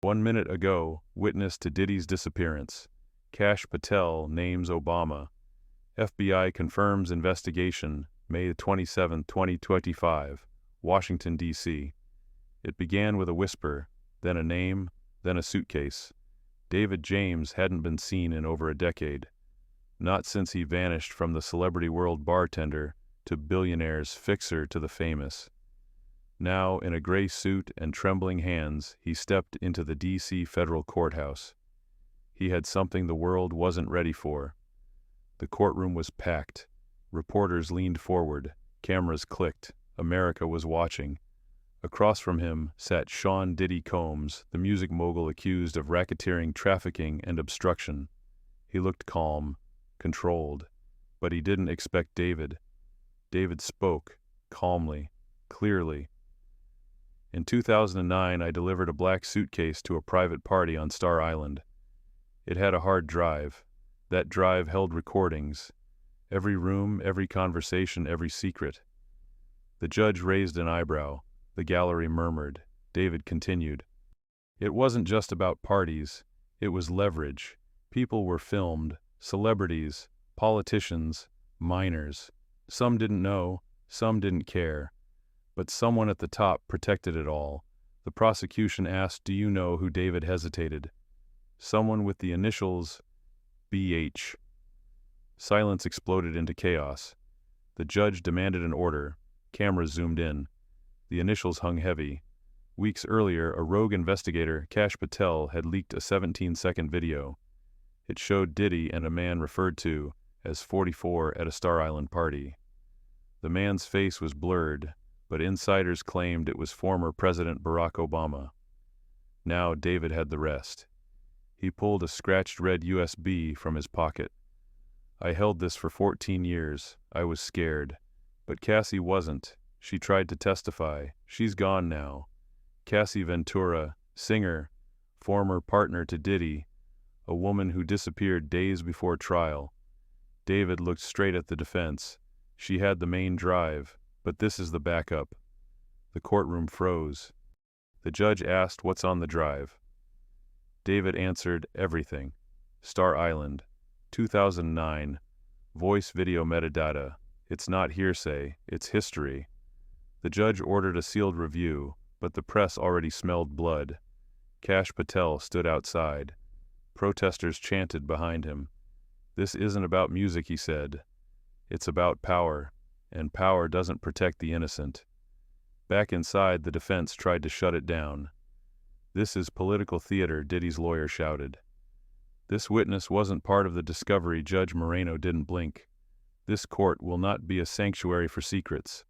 1 minute ago, witness to Diddy's disappearance. Kash Patel names Obama. FBI confirms investigation, May 27, 2025, Washington, D.C. It began with a whisper, then a name, then a suitcase. David James hadn't been seen in over a decade. Not since he vanished from the celebrity world bartender to billionaire's fixer to the famous. Now, in a gray suit and trembling hands, he stepped into the D.C. federal courthouse. He had something the world wasn't ready for. The courtroom was packed. Reporters leaned forward. Cameras clicked. America was watching. Across from him sat Sean Diddy Combs, the music mogul accused of racketeering, trafficking, and obstruction. He looked calm, controlled, but he didn't expect David. David spoke, calmly, clearly. In 2009, I delivered a black suitcase to a private party on Star Island. It had a hard drive. That drive held recordings. Every room, every conversation, every secret. The judge raised an eyebrow. The gallery murmured. David continued. It wasn't just about parties. It was leverage. People were filmed. Celebrities, politicians, minors. Some didn't know. Some didn't care. But someone at the top protected it all. The prosecution asked, "Do you know who?" David hesitated. "Someone with the initials BH." Silence exploded into chaos. The judge demanded an order. Cameras zoomed in. The initials hung heavy. Weeks earlier, a rogue investigator, Kash Patel, had leaked a 17-second video. It showed Diddy and a man referred to as 44 at a Star Island party. The man's face was blurred, but insiders claimed it was former President Barack Obama. Now David had the rest. He pulled a scratched red USB from his pocket. "I held this for 14 years. I was scared. But Cassie wasn't. She tried to testify. She's gone now." Cassie Ventura, singer, former partner to Diddy, a woman who disappeared days before trial. David looked straight at the defense. She had the main drive, but this is the backup. The courtroom froze. The judge asked, "What's on the drive?" David answered, "Everything. Star Island, 2009, voice video metadata. It's not hearsay, it's history." The judge ordered a sealed review, but the press already smelled blood. Kash Patel stood outside. Protesters chanted behind him. "This isn't about music," he said. "It's about power, and power doesn't protect the innocent." Back inside, the defense tried to shut it down. "This is political theater," Diddy's lawyer shouted. "This witness wasn't part of the discovery." Judge Moreno didn't blink. "This court will not be a sanctuary for secrets."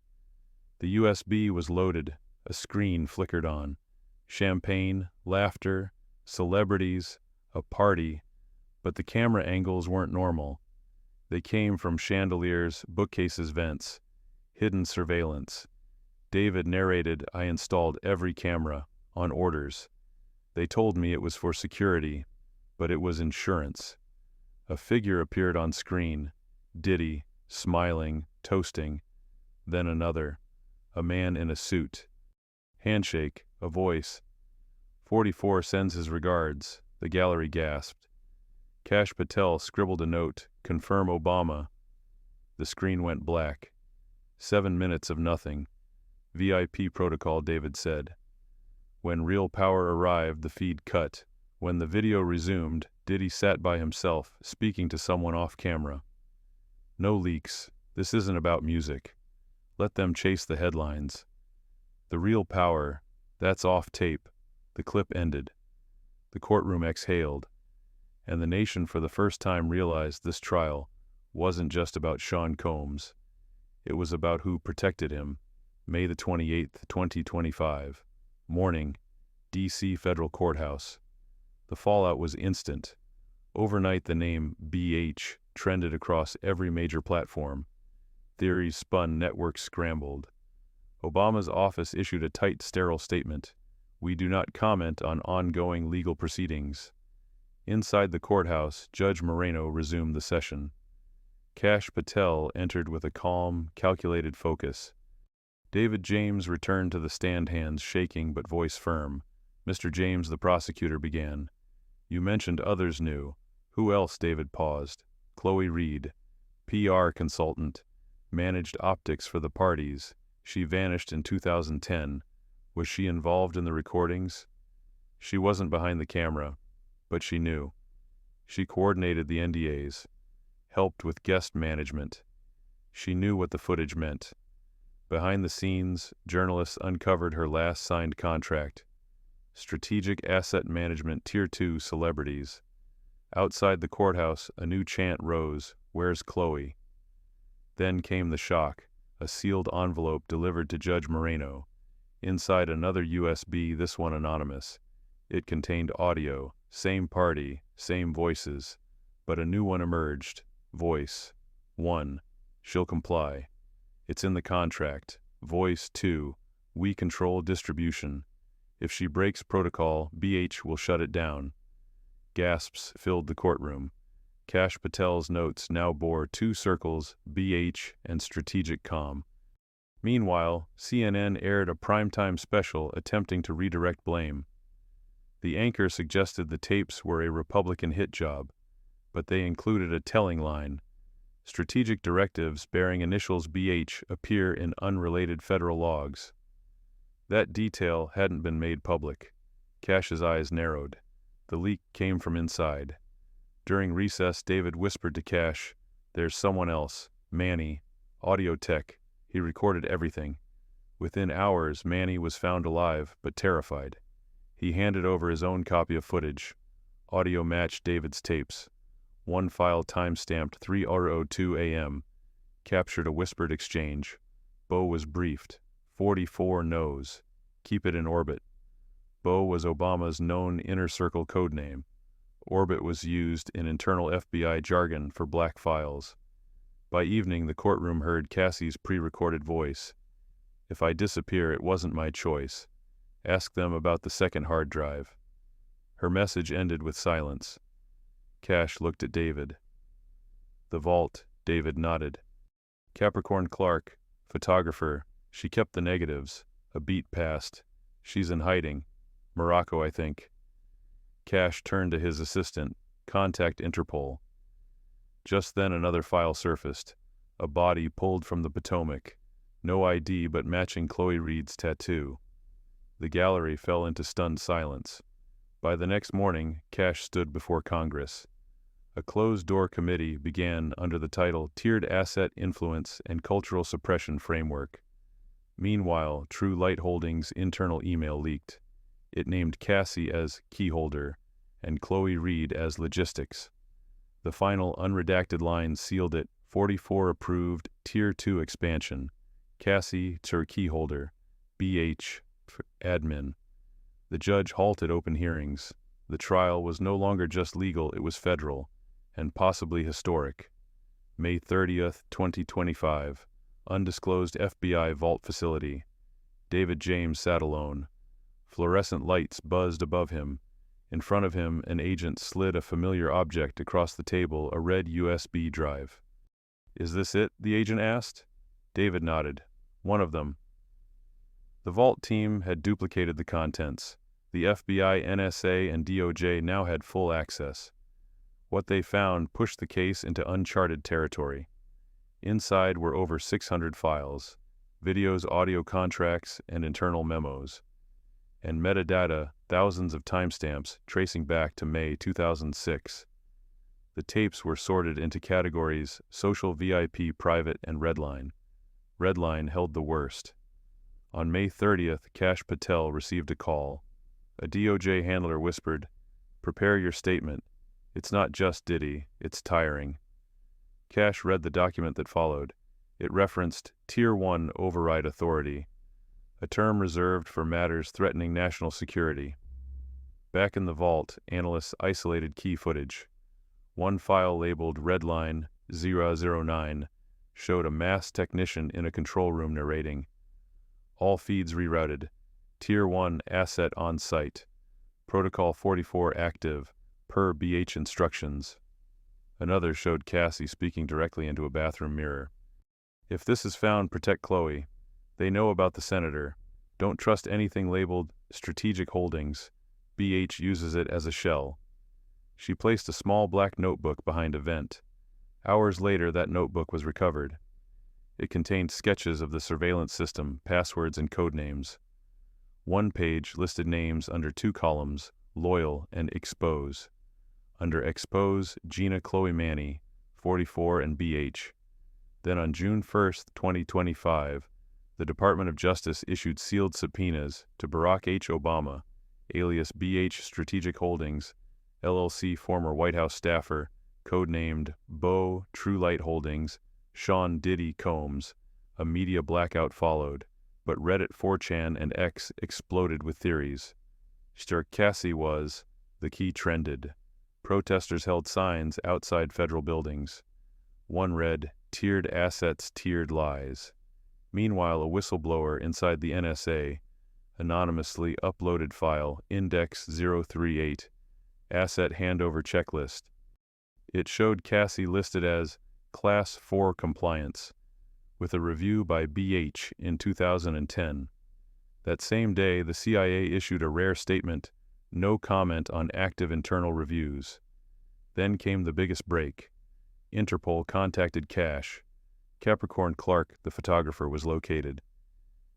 The USB was loaded. A screen flickered on. Champagne, laughter, celebrities, a party. But the camera angles weren't normal. They came from chandeliers, bookcases, vents, hidden surveillance. David narrated, "I installed every camera, on orders. They told me it was for security, but it was insurance." A figure appeared on screen. Diddy, smiling, toasting. Then another. A man in a suit. Handshake, a voice. 44 sends his regards. The gallery gasped. Kash Patel scribbled a note, "Confirm Obama." The screen went black. 7 minutes of nothing. VIP protocol, David said. When real power arrived, the feed cut. When the video resumed, Diddy sat by himself, speaking to someone off camera. "No leaks. This isn't about music. Let them chase the headlines. The real power, that's off tape." The clip ended. The courtroom exhaled, and the nation for the first time realized this trial wasn't just about Sean Combs. It was about who protected him. May the 28th, 2025. Morning, D.C. Federal Courthouse. The fallout was instant. Overnight, the name BH trended across every major platform. Theories spun, networks scrambled. Obama's office issued a tight, sterile statement. "We do not comment on ongoing legal proceedings." Inside the courthouse, Judge Moreno resumed the session. Kash Patel entered with a calm, calculated focus. David James returned to the stand, hands shaking but voice firm. Mr. James, the prosecutor began. You mentioned others knew. Who else? David paused. Chloe Reed, PR consultant, managed optics for the parties. She vanished in 2010. Was she involved in the recordings? She wasn't behind the camera, but she knew. She coordinated the NDAs, helped with guest management. She knew what the footage meant. Behind the scenes, journalists uncovered her last signed contract. Strategic Asset Management Tier 2 celebrities. Outside the courthouse, a new chant rose, "Where's Chloe?" Then came the shock, a sealed envelope delivered to Judge Moreno. Inside another USB, this one anonymous. It contained audio, same party, same voices, but a new one emerged. Voice 1. She'll comply. It's in the contract. Voice 2. We control distribution. If she breaks protocol, BH will shut it down. Gasps filled the courtroom. Kash Patel's notes now bore 2 circles, BH and Strategic Comm. Meanwhile, CNN aired a primetime special attempting to redirect blame. The anchor suggested the tapes were a Republican hit job, but they included a telling line. Strategic directives bearing initials BH appear in unrelated federal logs. That detail hadn't been made public. Kash's eyes narrowed. The leak came from inside. During recess, David whispered to Kash, "There's someone else, Manny, audio tech. He recorded everything." Within hours, Manny was found alive, but terrified. He handed over his own copy of footage. Audio matched David's tapes. One file time-stamped 3:02 a.m. captured a whispered exchange. Bo was briefed. 44 no's. Keep it in orbit. Bo was Obama's known inner circle code name. Orbit was used in internal FBI jargon for black files. By evening, the courtroom heard Cassie's pre-recorded voice. "If I disappear, it wasn't my choice. Ask them about the second hard drive." Her message ended with silence. Kash looked at David. "The vault," David nodded. "Capricorn Clark, photographer. She kept the negatives. A beat passed. She's in hiding. Morocco, I think." Kash turned to his assistant. "Contact Interpol." Just then another file surfaced. A body pulled from the Potomac. No ID but matching Chloe Reed's tattoo. The gallery fell into stunned silence. By the next morning, Kash stood before Congress. A closed-door committee began under the title Tiered Asset Influence and Cultural Suppression Framework. Meanwhile, True Light Holdings' internal email leaked. It named Cassie as keyholder and Chloe Reed as logistics. The final unredacted line sealed it. 44 approved Tier 2 expansion. Cassie to keyholder. BH admin. The judge halted open hearings. The trial was no longer just legal, it was federal, and possibly historic. May 30th, 2025. Undisclosed FBI vault facility. David James sat alone. Fluorescent lights buzzed above him. In front of him, an agent slid a familiar object across the table, a red USB drive. "Is this it?" the agent asked. David nodded. "One of them." The vault team had duplicated the contents. The FBI, NSA, and DOJ now had full access. What they found pushed the case into uncharted territory. Inside were over 600 files, videos, audio contracts, and internal memos. And metadata, thousands of timestamps tracing back to May 2006. The tapes were sorted into categories: social, VIP, private, and redline. Redline held the worst. On May 30th, Kash Patel received a call. A DOJ handler whispered, "Prepare your statement. It's not just Diddy, it's tiring." Kash read the document that followed. It referenced Tier 1 Override Authority, a term reserved for matters threatening national security. Back in the vault, analysts isolated key footage. One file labeled Redline 009 showed a masked technician in a control room narrating. All feeds rerouted. Tier 1 asset on site. Protocol 44 active, per BH instructions. Another showed Cassie speaking directly into a bathroom mirror. "If this is found, protect Chloe. They know about the senator. Don't trust anything labeled strategic holdings. BH uses it as a shell. She placed a small black notebook behind a vent. Hours later, that notebook was recovered. It contained sketches of the surveillance system, passwords, and code names. One page listed names under two columns, Loyal and Expose. Under Expose, Gina Chloe Manny, 44, and BH. Then on June 1, 2025, the Department of Justice issued sealed subpoenas to Barack H. Obama, alias BH Strategic Holdings, LLC former White House staffer, codenamed Bo True Light Holdings, Sean Diddy Combs. A media blackout followed, but Reddit, 4chan, and X exploded with theories. Cassie was, the key trended. Protesters held signs outside federal buildings. One read, "Tiered assets, tiered lies." Meanwhile, a whistleblower inside the NSA anonymously uploaded file Index 038, Asset Handover Checklist. It showed Cassie listed as Class 4 compliance, with a review by BH in 2010. That same day, the CIA issued a rare statement, no comment on active internal reviews. Then came the biggest break. Interpol contacted Kash. Capricorn Clark, the photographer, was located.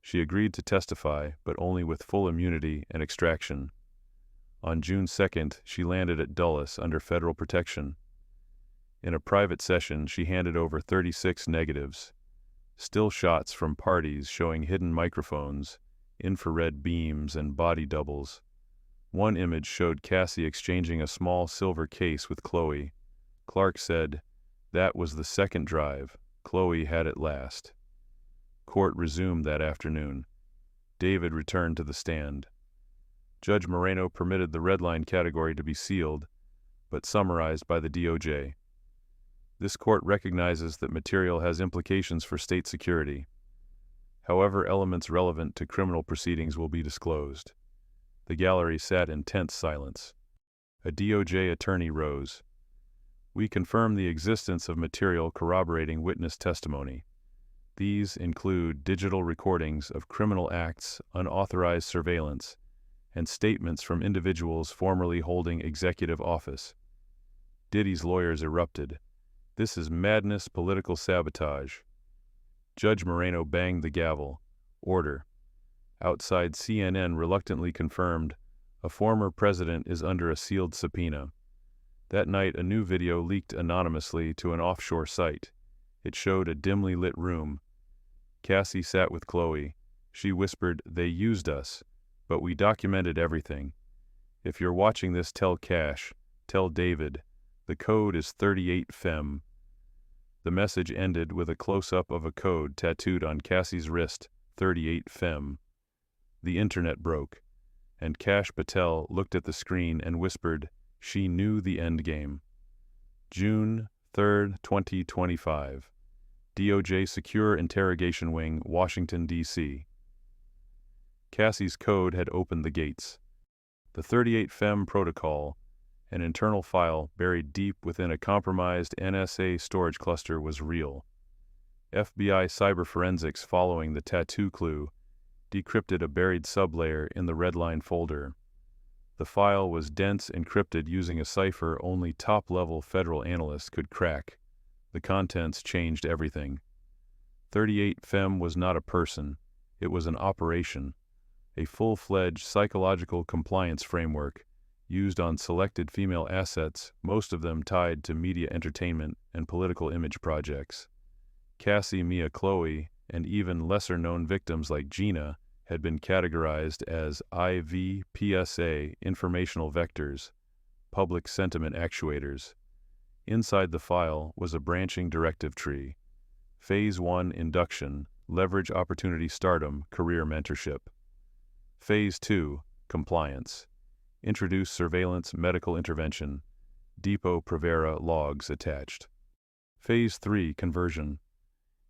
She agreed to testify, but only with full immunity and extraction. On June 2nd, she landed at Dulles under federal protection. In a private session, she handed over 36 negatives. Still shots from parties showing hidden microphones, infrared beams, and body doubles. One image showed Cassie exchanging a small silver case with Chloe. Clark said, "That was the second drive. Chloe had it last." Court resumed that afternoon. David returned to the stand. Judge Moreno permitted the red line category to be sealed, but summarized by the DOJ. This court recognizes that material has implications for state security. However, elements relevant to criminal proceedings will be disclosed. The gallery sat in tense silence. A DOJ attorney rose. "We confirm the existence of material corroborating witness testimony. These include digital recordings of criminal acts, unauthorized surveillance, and statements from individuals formerly holding executive office." Diddy's lawyers erupted. "This is madness, political sabotage." Judge Moreno banged the gavel. "Order." Outside, CNN reluctantly confirmed, "A former president is under a sealed subpoena." That night, a new video leaked anonymously to an offshore site. It showed a dimly lit room. Cassie sat with Chloe. She whispered, "They used us, but we documented everything. If you're watching this, tell Kash, tell David. The code is 38 Fem." The message ended with a close-up of a code tattooed on Cassie's wrist, 38 Fem. The internet broke, and Kash Patel looked at the screen and whispered, "She knew the endgame." June 3, 2025. DOJ Secure Interrogation Wing, Washington, D.C. Cassie's code had opened the gates. The 38 Fem protocol, an internal file buried deep within a compromised NSA storage cluster, was real. FBI cyber forensics, following the tattoo clue, decrypted a buried sublayer in the redline folder. The file was dense, encrypted using a cipher only top-level federal analysts could crack. The contents changed everything. 38 Fem was not a person, it was an operation, a full-fledged psychological compliance framework used on selected female assets, most of them tied to media entertainment and political image projects. Cassie, Mia, Chloe, and even lesser-known victims like Gina had been categorized as IVPSA informational vectors, public sentiment actuators. Inside the file was a branching directive tree. Phase 1, induction, leverage opportunity stardom, career mentorship. Phase 2, compliance, introduce surveillance, medical intervention, Depot Provera logs attached. Phase 3, conversion,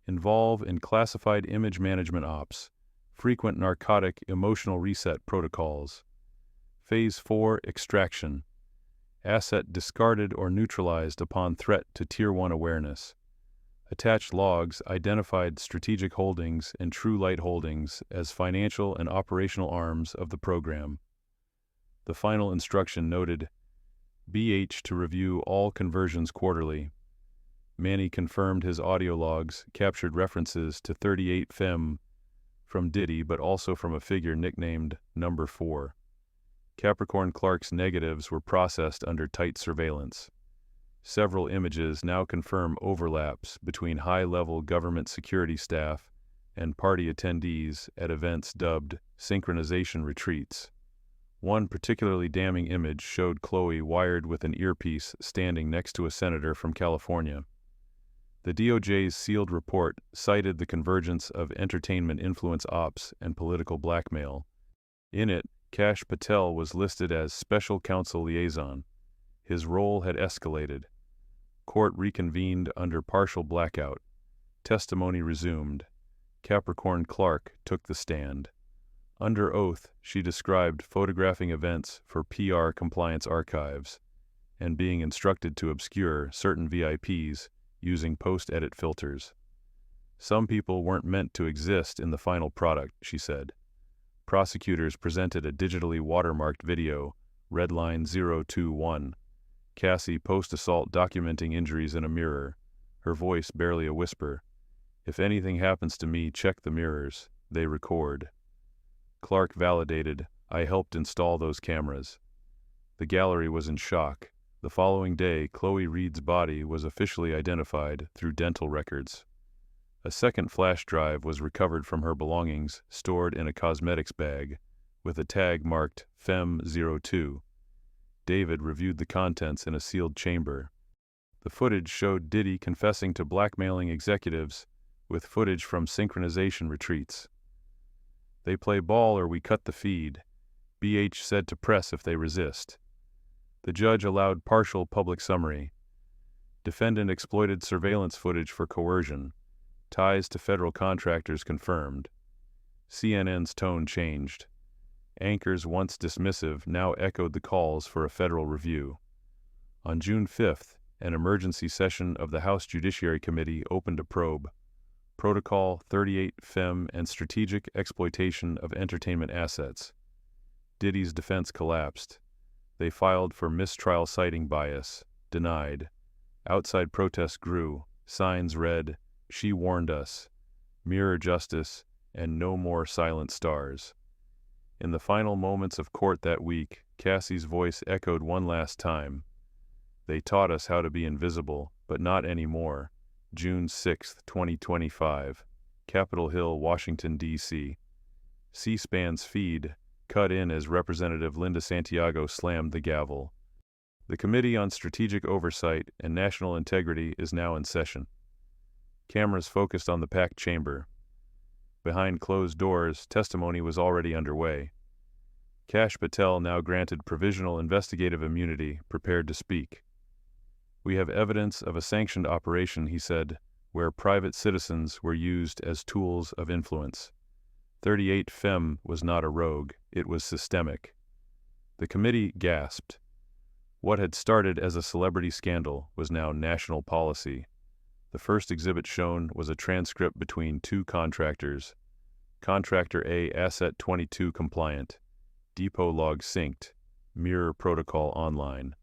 involve in classified image management ops, frequent narcotic emotional reset protocols. Phase 4, extraction, asset discarded or neutralized upon threat to Tier 1 awareness. Attached logs identified Strategic Holdings and True Light Holdings as financial and operational arms of the program. The final instruction noted, BH to review all conversions quarterly. Manny confirmed his audio logs captured references to 38 Fem from Diddy, but also from a figure nicknamed Number 4. Capricorn Clark's negatives were processed under tight surveillance. Several images now confirm overlaps between high-level government security staff and party attendees at events dubbed synchronization retreats. One particularly damning image showed Chloe wired with an earpiece standing next to a senator from California. The DOJ's sealed report cited the convergence of entertainment influence ops and political blackmail. In it, Kash Patel was listed as Special Counsel Liaison. His role had escalated. Court reconvened under partial blackout. Testimony resumed. Capricorn Clark took the stand. Under oath, she described photographing events for PR compliance archives and being instructed to obscure certain VIPs using post-edit filters. Some people weren't meant to exist in the final product, she said. Prosecutors presented a digitally watermarked video, Redline 021. Cassie post-assault documenting injuries in a mirror, her voice barely a whisper. If anything happens to me, check the mirrors. They record. Clark validated, I helped install those cameras. The gallery was in shock. The following day, Chloe Reed's body was officially identified through dental records. A second flash drive was recovered from her belongings, stored in a cosmetics bag, with a tag marked Fem02. David reviewed the contents in a sealed chamber. The footage showed Diddy confessing to blackmailing executives with footage from synchronization retreats. They play ball or we cut the feed, BH said to press if they resist. The judge allowed partial public summary. Defendant exploited surveillance footage for coercion. Ties to federal contractors confirmed. CNN's tone changed. Anchors once dismissive now echoed the calls for a federal review. On June 5th, an emergency session of the House Judiciary Committee opened a probe. Protocol 38 Fem and Strategic Exploitation of Entertainment Assets. Diddy's defense collapsed. They filed for mistrial citing bias. Denied. Outside protests grew. Signs read, She warned us. Mirror justice, and no more silent stars. In the final moments of court that week, Cassie's voice echoed one last time. They taught us how to be invisible, but not anymore. June 6, 2025. Capitol Hill, Washington, D.C. C-SPAN's feed, cut in as Representative Linda Santiago slammed the gavel. The Committee on Strategic Oversight and National Integrity is now in session. Cameras focused on the packed chamber. Behind closed doors, testimony was already underway. Kash Patel, now granted provisional investigative immunity, prepared to speak. We have evidence of a sanctioned operation, he said, where private citizens were used as tools of influence. 38 Fem was not a rogue, it was systemic. The committee gasped. What had started as a celebrity scandal was now national policy. The first exhibit shown was a transcript between two contractors. Contractor A, Asset 22 compliant. Depot log synced. Mirror protocol online.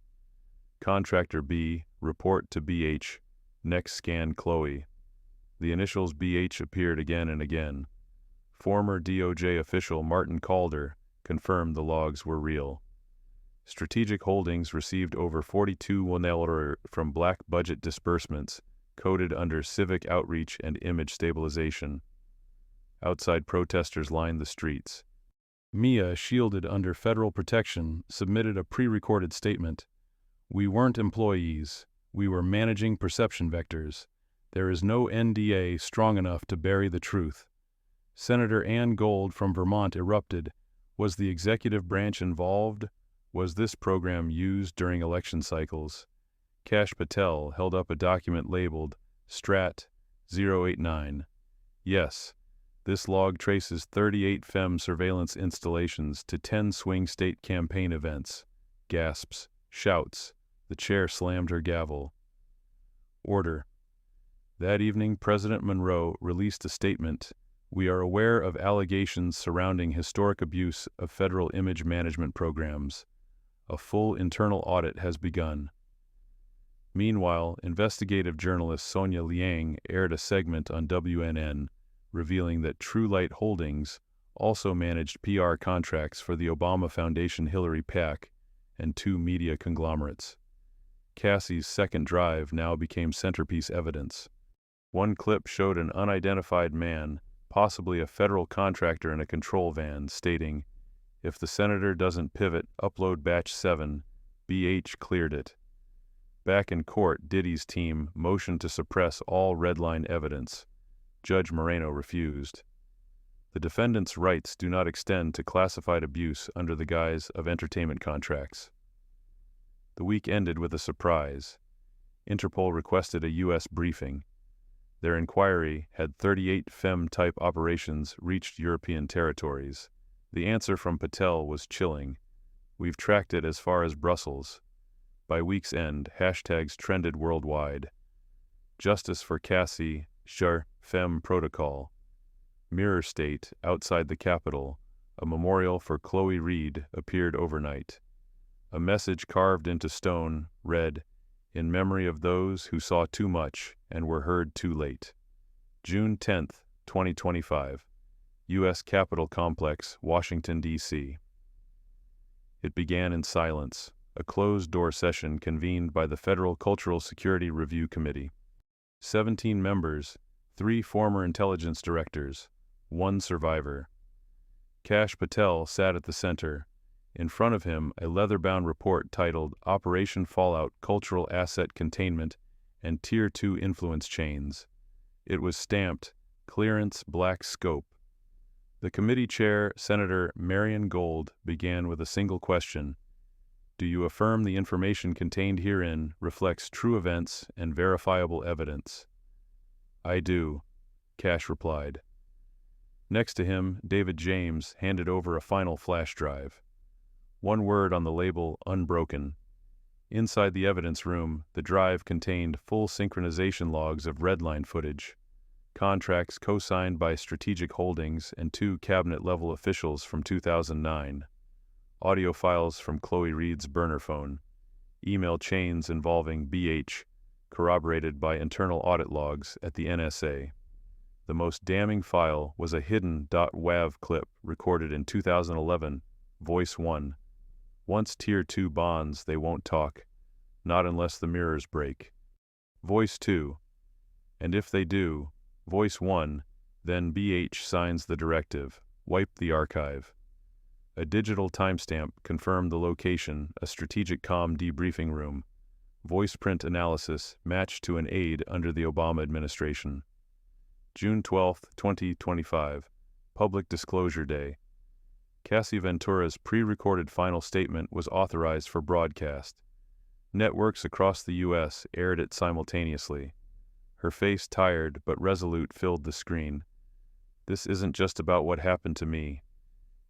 Contractor B, report to BH. Next scan Chloe. The initials BH appeared again and again. Former DOJ official Martin Calder confirmed the logs were real. Strategic Holdings received over $42 million from black budget disbursements, coded under civic outreach and image stabilization. Outside protesters lined the streets. Mia, shielded under federal protection, submitted a pre-recorded statement. We weren't employees. We were managing perception vectors. There is no NDA strong enough to bury the truth. Senator Ann Gold from Vermont erupted. Was the executive branch involved? Was this program used during election cycles? Kash Patel held up a document labeled Strat 089. Yes, this log traces 38 Fem surveillance installations to 10 swing state campaign events. Gasps, shouts. The chair slammed her gavel. Order. That evening, President Monroe released a statement. We are aware of allegations surrounding historic abuse of federal image management programs. A full internal audit has begun. Meanwhile, investigative journalist Sonia Liang aired a segment on WNN, revealing that True Light Holdings also managed PR contracts for the Obama Foundation Hillary PAC and two media conglomerates. Cassie's second drive now became centerpiece evidence. One clip showed an unidentified man, possibly a federal contractor in a control van, stating, "If the senator doesn't pivot, upload batch 7, BH cleared it." Back in court, Diddy's team motioned to suppress all redline evidence. Judge Moreno refused. The defendant's rights do not extend to classified abuse under the guise of entertainment contracts. The week ended with a surprise. Interpol requested a U.S. briefing. Their inquiry had 38 FEM-type operations reached European territories. The answer from Patel was chilling. We've tracked it as far as Brussels. By week's end, hashtags trended worldwide. Justice for Cassie, Jar, Femme Protocol. Mirror State, outside the Capitol, a memorial for Chloe Reed appeared overnight. A message carved into stone read, "In memory of those who saw too much and were heard too late." June 10, 2025. U.S. Capitol Complex, Washington, D.C. It began in silence, a closed-door session convened by the Federal Cultural Security Review Committee. 17 members, 3 former intelligence directors, 1 survivor. Kash Patel sat at the center. In front of him, a leather-bound report titled Operation Fallout: Cultural Asset Containment and Tier 2 Influence Chains. It was stamped, Clearance Black Scope. The committee chair, Senator Marion Gold, began with a single question. Do you affirm the information contained herein reflects true events and verifiable evidence? I do, Kash replied. Next to him, David James handed over a final flash drive. One word on the label, unbroken. Inside the evidence room, the drive contained full synchronization logs of redline footage, contracts co-signed by Strategic Holdings and 2 cabinet-level officials from 2009, audio files from Chloe Reed's burner phone, email chains involving BH, corroborated by internal audit logs at the NSA. The most damning file was a hidden .wav clip recorded in 2011, Voice 1. Once Tier 2 bonds, they won't talk, not unless the mirrors break. Voice 2. And if they do, Voice 1, then BH signs the directive, wipe the archive. A digital timestamp confirmed the location, a strategic comm debriefing room. Voice print analysis matched to an aide under the Obama administration. June 12, 2025, Public Disclosure Day. Cassie Ventura's pre-recorded final statement was authorized for broadcast. Networks across the U.S. aired it simultaneously. Her face, tired but resolute, filled the screen. This isn't just about what happened to me.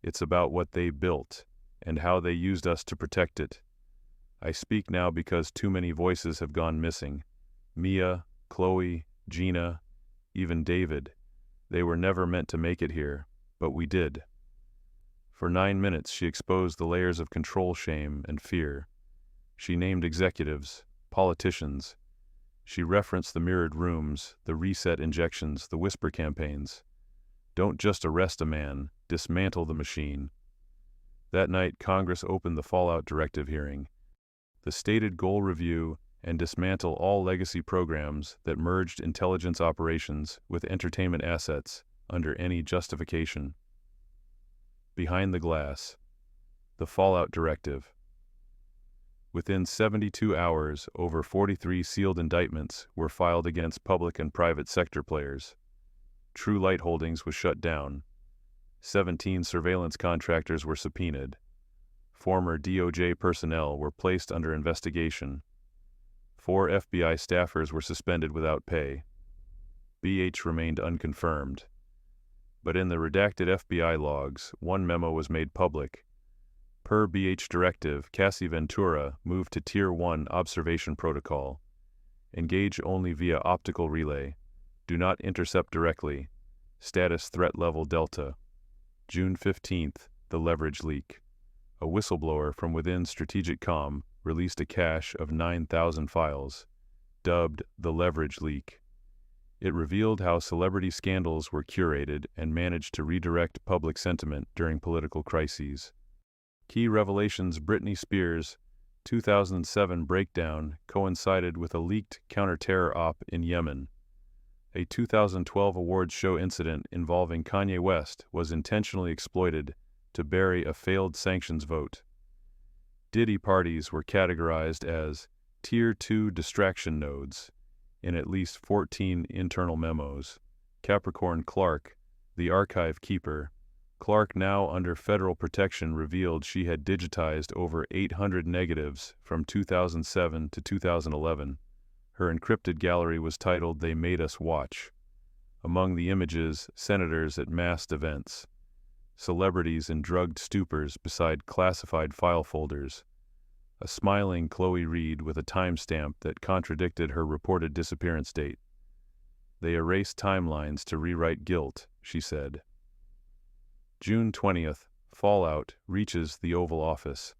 It's about what they built, and how they used us to protect it. I speak now because too many voices have gone missing. Mia, Chloe, Gina, even David. They were never meant to make it here, but we did. For 9 minutes she exposed the layers of control, shame, and fear. She named executives, politicians. She referenced the mirrored rooms, the reset injections, the whisper campaigns. Don't just arrest a man, dismantle the machine. That night, Congress opened the Fallout Directive hearing. The stated goal: review and dismantle all legacy programs that merged intelligence operations with entertainment assets under any justification. Behind the glass. The Fallout Directive. Within 72 hours, over 43 sealed indictments were filed against public and private sector players. True Light Holdings was shut down. 17 surveillance contractors were subpoenaed. Former DOJ personnel were placed under investigation. 4 FBI staffers were suspended without pay. BH remained unconfirmed. But in the redacted FBI logs, one memo was made public. Per BH directive, Cassie Ventura moved to Tier 1 observation protocol. Engage only via optical relay. Do not intercept directly. Status threat level Delta. June 15th, the leverage leak. A whistleblower from within Strategic Comm released a cache of 9,000 files, dubbed the leverage leak. It revealed how celebrity scandals were curated and managed to redirect public sentiment during political crises. Key revelations: Britney Spears' 2007 breakdown coincided with a leaked counter-terror op in Yemen. A 2012 awards show incident involving Kanye West was intentionally exploited to bury a failed sanctions vote. Diddy parties were categorized as Tier 2 distraction nodes in at least 14 internal memos. Capricorn Clark, the archive keeper. Clark, now under federal protection, revealed she had digitized over 800 negatives from 2007 to 2011. Her encrypted gallery was titled "They Made Us Watch." Among the images, senators at masked events, celebrities in drugged stupors beside classified file folders, a smiling Chloe Reed with a timestamp that contradicted her reported disappearance date. "They erased timelines to rewrite guilt," she said. June 20th, fallout reaches the Oval Office.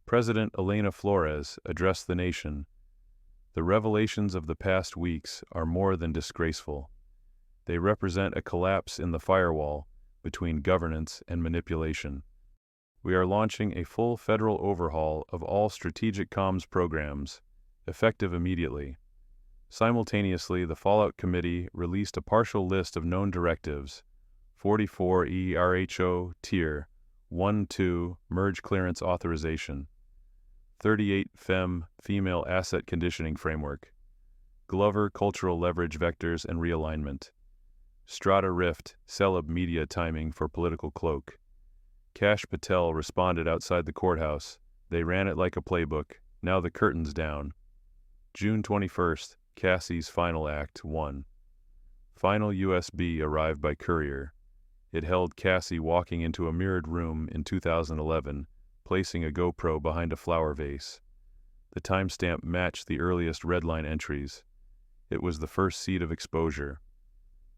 President Elena Flores addressed the nation. "The revelations of the past weeks are more than disgraceful. They represent a collapse in the firewall between governance and manipulation. We are launching a full federal overhaul of all strategic comms programs, effective immediately." Simultaneously, the Fallout Committee released a partial list of known directives: 44 ERHO Tier 1-2 Merge Clearance Authorization, 38 Female Asset Conditioning Framework, Glover Cultural Leverage Vectors and Realignment, Strata Rift Celeb Media Timing for Political Cloak. Kash Patel responded outside the courthouse. "They ran it like a playbook. Now the curtain's down." June 21st, Cassie's Final Act 1. Final USB arrived by courier. It held Cassie walking into a mirrored room in 2011, placing a GoPro behind a flower vase. The timestamp matched the earliest redline entries. It was the first seed of exposure.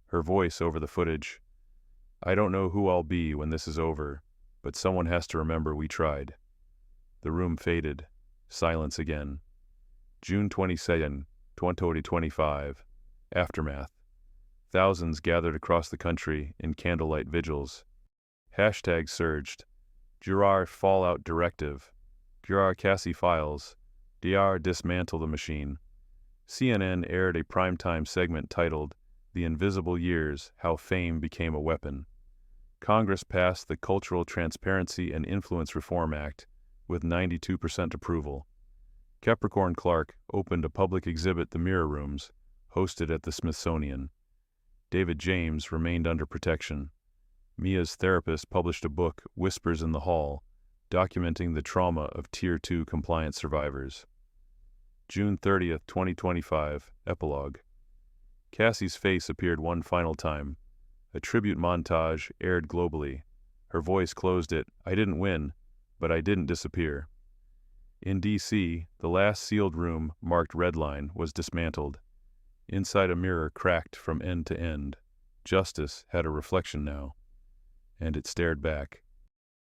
Her voice over the footage: "I don't know who I'll be when this is over, but someone has to remember we tried." The room faded. Silence again. June 22nd, 2025. Aftermath. Thousands gathered across the country in candlelight vigils. Hashtags surged. Girar Fallout Directive. Girar Cassie Files. DR Dismantle the Machine. CNN aired a primetime segment titled "The Invisible Years: How Fame Became a Weapon." Congress passed the Cultural Transparency and Influence Reform Act with 92% approval. Capricorn Clark opened a public exhibit, The Mirror Rooms, hosted at the Smithsonian. David James remained under protection. Mia's therapist published a book, Whispers in the Hall, documenting the trauma of Tier 2 compliance survivors. June 30th, 2025, Epilogue. Cassie's face appeared one final time. A tribute montage aired globally. Her voice closed it: "I didn't win, but I didn't disappear." In D.C., the last sealed room, marked Redline, was dismantled. Inside, a mirror cracked from end to end. Justice had a reflection now, and it stared back.